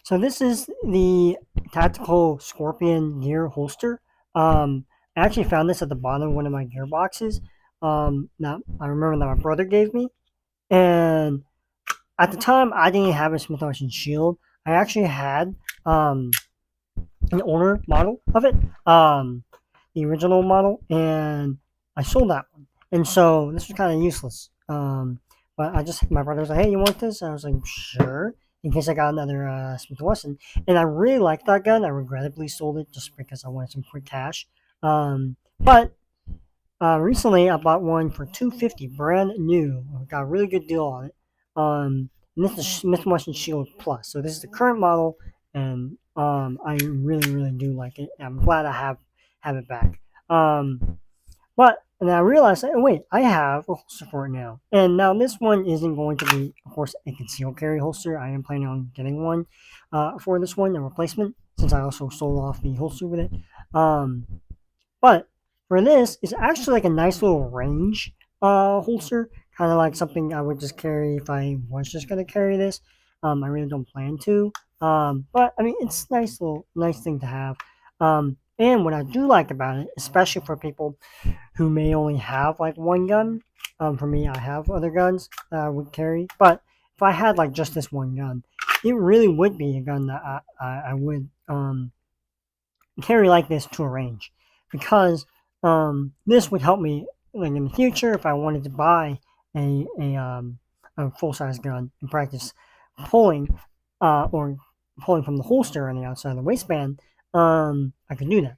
So this is the tactical Scorpion gear holster. I actually found this at the bottom of one of my gear boxes. That I remember that my brother gave me, and at the time I didn't have a Smith Wesson Shield. I actually had um, an older model of it, the original model, and I sold that one. And so this was kind of useless. But my brother was like, "Hey, you want this?" I was like, "Sure." In case I got another Smith Wesson, and I really liked that gun. I regrettably sold it just because I wanted some quick cash. But recently I bought one for $250, brand new. I got a really good deal on it. And this is Smith Wesson Shield Plus. So this is the current model, and I really do like it. I'm glad I have it back. But and I realized, oh wait, I have a holster for it now. And now this one isn't going to be, of course, a concealed carry holster. I am planning on getting one for this one, a replacement, since I also sold off the holster with it. Um, but for this, it's actually like a nice little range holster, kind of like something I would just carry if I was just gonna carry this. I really don't plan to. But I mean, it's nice thing to have. And what I do like about it, especially for people who may only have like one gun. For me, I have other guns that I would carry, but if I had like just this one gun, it really would be a gun that I would carry like this to a range, because this would help me like in the future if I wanted to buy a full size gun and practice pulling or pulling from the holster on the outside of the waistband. I could do that.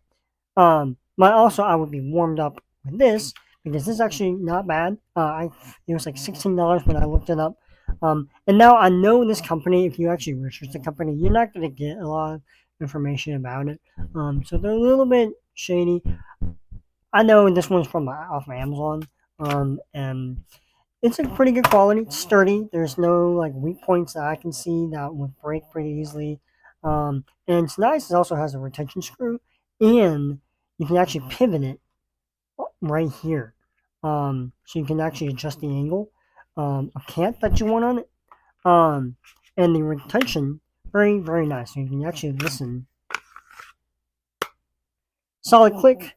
But also I would be warmed up with this because this is actually not bad. It was like $16 when I looked it up. And now I know this company. If you actually research the company, you're not going to get a lot of information about it. So they're a little bit shady. I know this one's from off my Amazon. And it's a pretty good quality. It's sturdy. There's no like weak points that I can see that would break pretty easily. And it's nice. It also has a retention screw, and you can actually pivot it right here. So you can actually adjust the angle, a cant that you want on it. Um, and the retention, very nice. So you can actually listen. Solid click.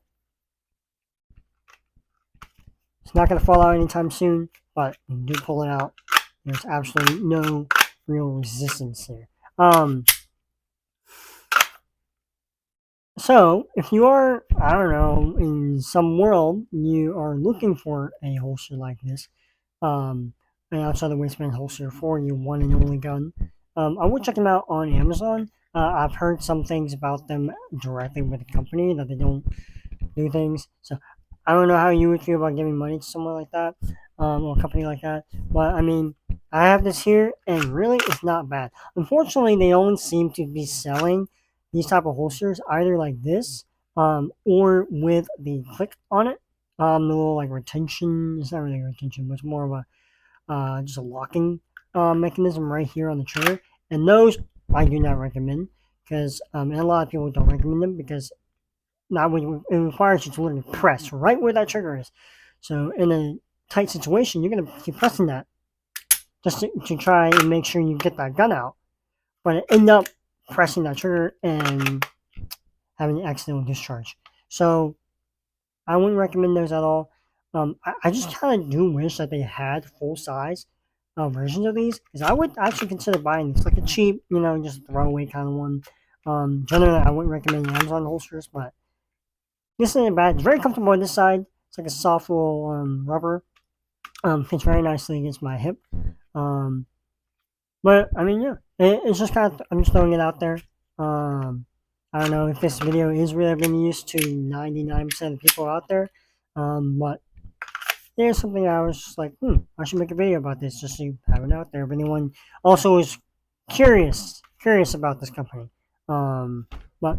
It's not going to fall out anytime soon, but when you do pull it out, there's absolutely no real resistance there. So if you are, I don't know, in some world, you are looking for a holster like this, an outside the waistband holster for your one and only gun, I would check them out on Amazon. I've heard some things about them directly with the company that they don't do things. So I don't know how you would feel about giving money to someone like that, or a company like that. But I mean, I have this here, and really, it's not bad. Unfortunately, they only seem to be selling these type of holsters either like this, or with the click on it. The little like retention. It's not really retention, but it's more of a just a locking mechanism right here on the trigger. And those I do not recommend because and a lot of people don't recommend them because now it requires you to literally press right where that trigger is. So in a tight situation, you're gonna keep pressing that just to try and make sure you get that gun out, but end up pressing that trigger and having an accidental discharge. So I wouldn't recommend those at all. I just kind of do wish that they had full size versions of these, because I would actually consider buying this, like a cheap, just throwaway kind of one. Generally, I wouldn't recommend Amazon holsters, but this isn't bad. It's very comfortable on this side. It's like a soft little rubber. Fits very nicely against my hip. Um, but I mean, yeah, it's just kind of. I'm just throwing it out there. I don't know if this video is really of any use to 99% of the people out there. But there's something I was just like, I should make a video about this just to have it out there. If anyone also is curious about this company. But